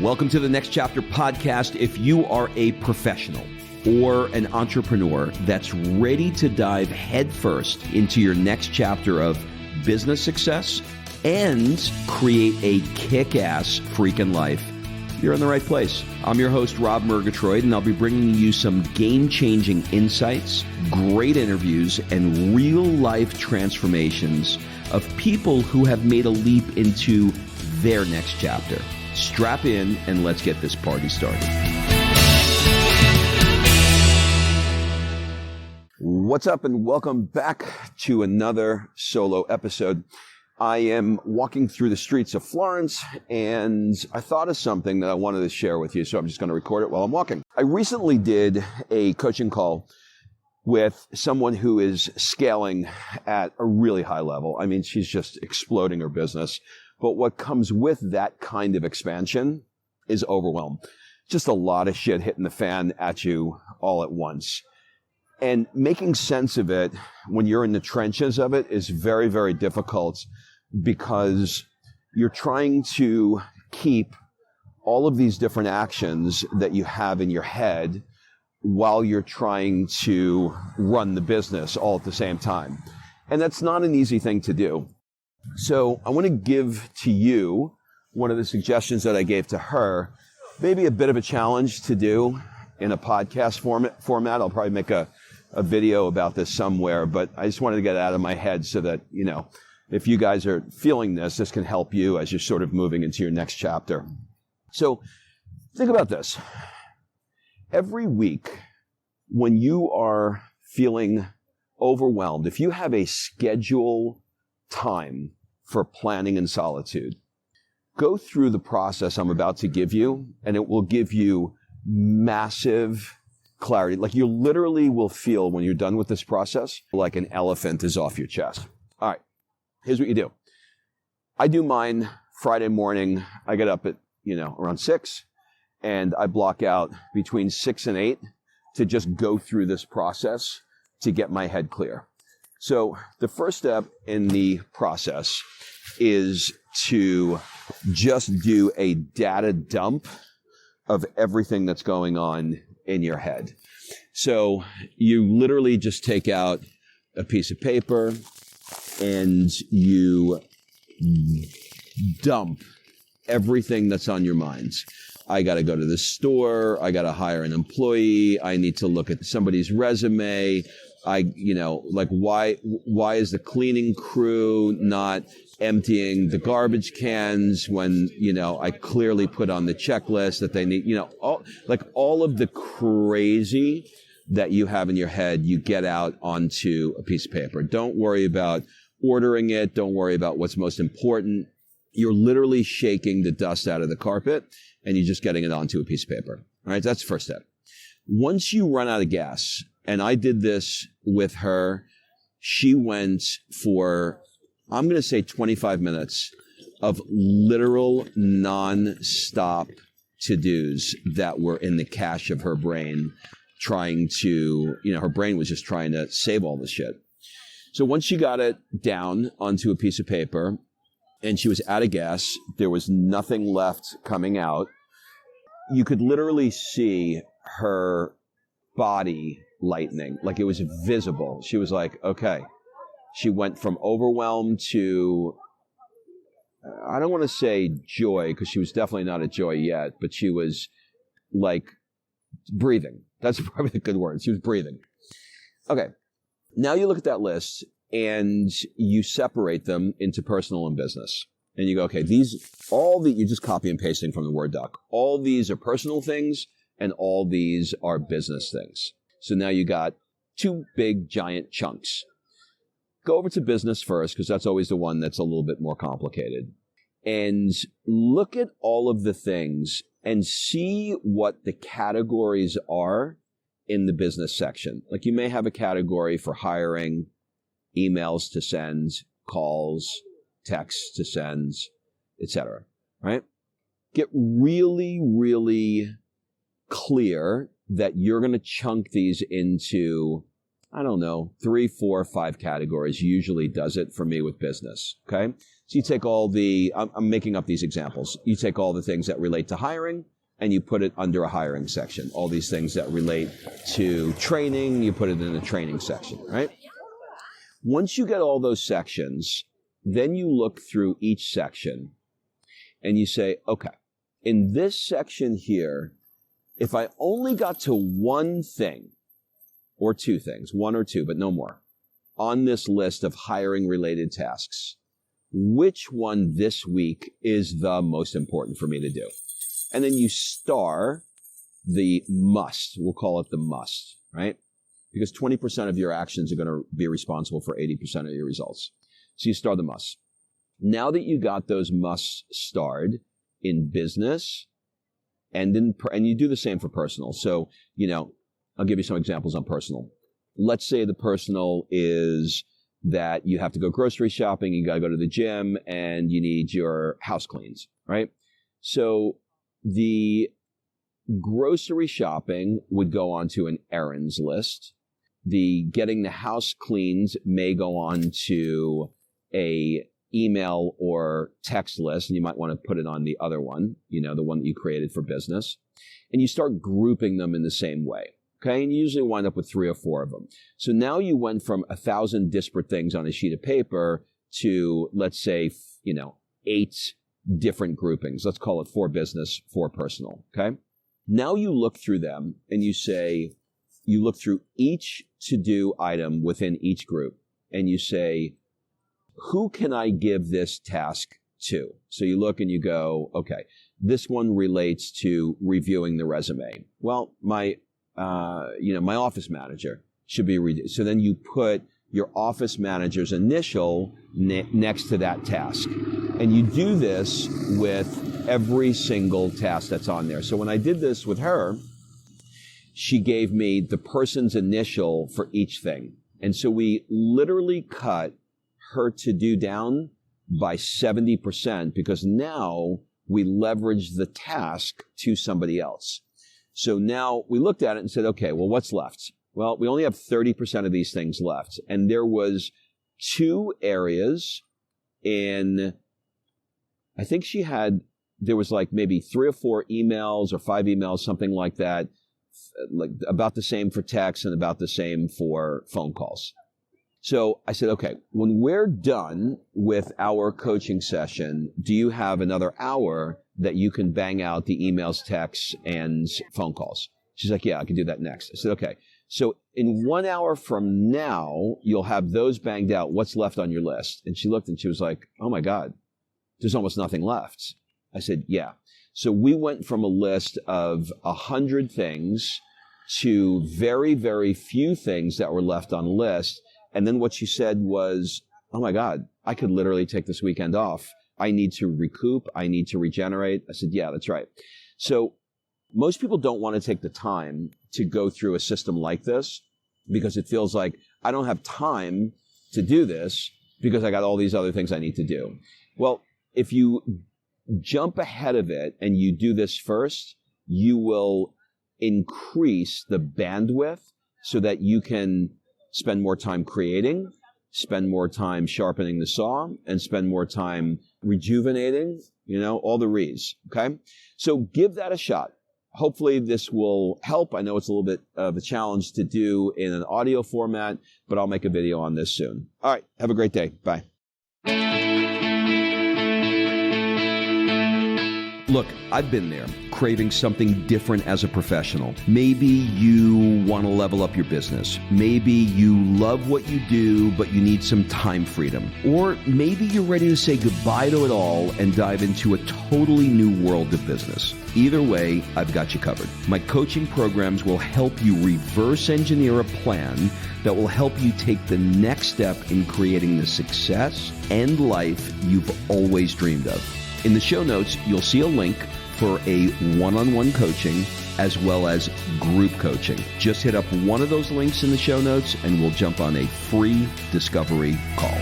Welcome to the Next Chapter podcast. If you are a professional or an entrepreneur that's ready to dive headfirst into your next chapter of business success and create a kick-ass freaking life, you're in the right place. I'm your host, Rob Murgatroyd, and I'll be bringing you some game-changing insights, great interviews, and real-life transformations of people who have made a leap into their next chapter. Strap in and let's get this party started. What's up and welcome back to another solo episode. I am walking through the streets of Florence and I thought of something that I wanted to share with you, so I'm just going to record it while I'm walking. I recently did a coaching call with someone who is scaling at a really high level. I mean, she's just exploding her business. But what comes with that kind of expansion is overwhelm. Just a lot of shit hitting the fan at you all at once. And making sense of it when you're in the trenches of it is very, very difficult because you're trying to keep all of these different actions that you have in your head while you're trying to run the business all at the same time. And that's not an easy thing to do. So I want to give to you one of the suggestions that I gave to her, maybe a bit of a challenge to do in a podcast format. I'll probably make a video about this somewhere, but I just wanted to get it out of my head so that, you know, if you guys are feeling this can help you as you're sort of moving into your next chapter. So think about this. Every week when you are feeling overwhelmed, if you have a schedule time for planning in solitude, go through the process I'm about to give you, and it will give you massive clarity. Like you literally will feel when you're done with this process, like an elephant is off your chest. All right, here's what you do. I do mine Friday morning. I get up at, around 6, and I block out between 6 and 8 to just go through this process to get my head clear. So the first step in the process is to just do a data dump of everything that's going on in your head. So you literally just take out a piece of paper and you dump everything that's on your minds. I got to go to the store. I got to hire an employee. I need to look at somebody's resume. Why is the cleaning crew not emptying the garbage cans when, I clearly put on the checklist that they need, all of the crazy that you have in your head, you get out onto a piece of paper. Don't worry about ordering it. Don't worry about what's most important. You're literally shaking the dust out of the carpet and you're just getting it onto a piece of paper. All right. That's the first step. Once you run out of gas, and I did this with her, she went for, I'm going to say 25 minutes of literal non-stop to-dos that were in the cache of her brain trying to, her brain was just trying to save all this shit. So once she got it down onto a piece of paper and she was out of gas, there was nothing left coming out. You could literally see her body lightening, like it was visible. She was like, okay. She went from overwhelm to, I don't want to say joy, because she was definitely not at joy yet, but she was like breathing. That's probably the good word. She was breathing. Okay. Now you look at that list and you separate them into personal and business. And you go, okay, you're just copy and pasting from the Word doc. All these are personal things and all these are business things. So now you got 2 big giant chunks. Go over to business first, because that's always the one that's a little bit more complicated. And look at all of the things and see what the categories are in the business section. Like you may have a category for hiring, emails to send, calls, texts to send, etc. Right? Get really, really clear that you're going to chunk these into I don't know, 3, 4, 5 categories usually does it for me with business, okay? So you take all I'm making up these examples. You take all the things that relate to hiring and you put it under a hiring section. All these things that relate to training, you put it in a training section, right? Once you get all those sections, then you look through each section and you say, okay, in this section here, if I only got to one thing or two things, one or two, but no more, on this list of hiring related tasks, which one this week is the most important for me to do? And then you star the must. We'll call it the must, right? Because 20% of your actions are going to be responsible for 80% of your results. So you star the must. Now that you got those musts starred in business, and you do the same for personal. So, I'll give you some examples on personal. Let's say the personal is that you have to go grocery shopping, you got to go to the gym, and you need your house cleaned, right? So the grocery shopping would go onto an errands list. The getting the house cleaned may go on to a email or text list, and you might want to put it on the other one, the one that you created for business. And you start grouping them in the same way. Okay, and you usually wind up with 3 or 4 of them. So now you went from 1,000 disparate things on a sheet of paper to, let's say, 8 different groupings. Let's call it 4 business, 4 personal. Okay. Now you look through them and you look through each to-do item within each group and you say, who can I give this task to? So you look and you go, okay, this one relates to reviewing the resume. Well, my office manager should be so then you put your office manager's initial next to that task. And you do this with every single task that's on there. So when I did this with her, she gave me the person's initial for each thing. And so we literally cut her to-do down by 70% because now we leverage the task to somebody else. So now we looked at it and said, okay, well, what's left? Well, we only have 30% of these things left. And there was 2 areas I think there was like maybe 3 or 4 emails or 5 emails, something like that, like about the same for text and about the same for phone calls. So I said, okay, when we're done with our coaching session, do you have another hour that you can bang out the emails, texts, and phone calls? She's like, yeah, I can do that next. I said, okay. So in 1 hour from now, you'll have those banged out. What's left on your list? And she looked and she was like, oh my God, there's almost nothing left. I said, yeah. So we went from a list of 100 things to very, very few things that were left on the list. And then what she said was, oh my God, I could literally take this weekend off. I need to recoup. I need to regenerate. I said, yeah, that's right. So most people don't want to take the time to go through a system like this because it feels like I don't have time to do this because I got all these other things I need to do. Well, if you jump ahead of it and you do this first, you will increase the bandwidth so that you can spend more time creating, spend more time sharpening the saw, and spend more time rejuvenating, all the re's, okay? So give that a shot. Hopefully this will help. I know it's a little bit of a challenge to do in an audio format, but I'll make a video on this soon. All right, have a great day. Bye. Look, I've been there, craving something different as a professional. Maybe you want to level up your business. Maybe you love what you do, but you need some time freedom. Or maybe you're ready to say goodbye to it all and dive into a totally new world of business. Either way, I've got you covered. My coaching programs will help you reverse engineer a plan that will help you take the next step in creating the success and life you've always dreamed of. In the show notes, you'll see a link for a one-on-one coaching as well as group coaching. Just hit up one of those links in the show notes and we'll jump on a free discovery call.